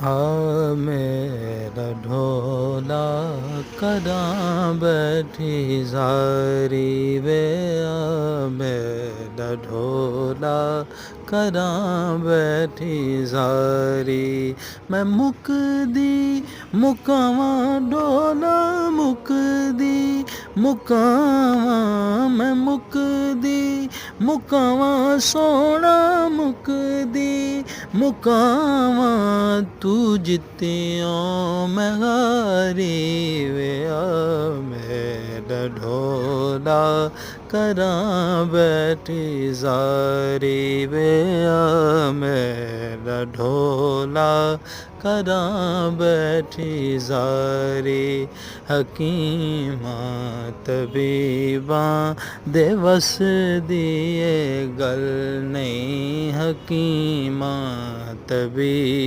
ਆ ਮੇਰਾ ਢੋਲਾ ਕਰਾਂ ਬੈਠੀ ਜ਼ਾਰੀ ਵੇ ਆ ਮੇਰਾ ਢੋਲਾ ਕਰਾਂ ਬੈਠੀ ਜ਼ਾਰੀ ਮੈਂ ਮੁੱਕਦੀ ਮੁਕਾਵਾਂ ਢੋਲਾ ਮੁੱਕਦੀ ਮੁਕਾਵਾਂ ਮੈਂ ਮੁੱਕਦੀ ਮੁਕਾਵਾਂ ਸੋਹਣਾ ਮੁੱਕਦੀ ਮੁਕਾਵਾਂ ਤੂੰ ਜਿੱਤਿਓ ਮੈਂ ਹਾਰੀ ਵੇ ਆ ਮੇਰਾ ਢੋਲਾ ਕਰਾਂ ਬੈਠੀ ਜ਼ਾਰੀ ਵੇ ਆ ਮੇਰਾ ਢੋਲਾ ਕਰਾਂ ਬੈਠੀ ਜ਼ਾਰੀ ਹਕੀਮਾਂ ਤਬੀਬਾਂ ਦੇ ਵਸ ਦੀ ਇਹ ਗੱਲ ਨਹੀਂ ਹਕੀਮਾਂ ਤਬੀਬਾਂ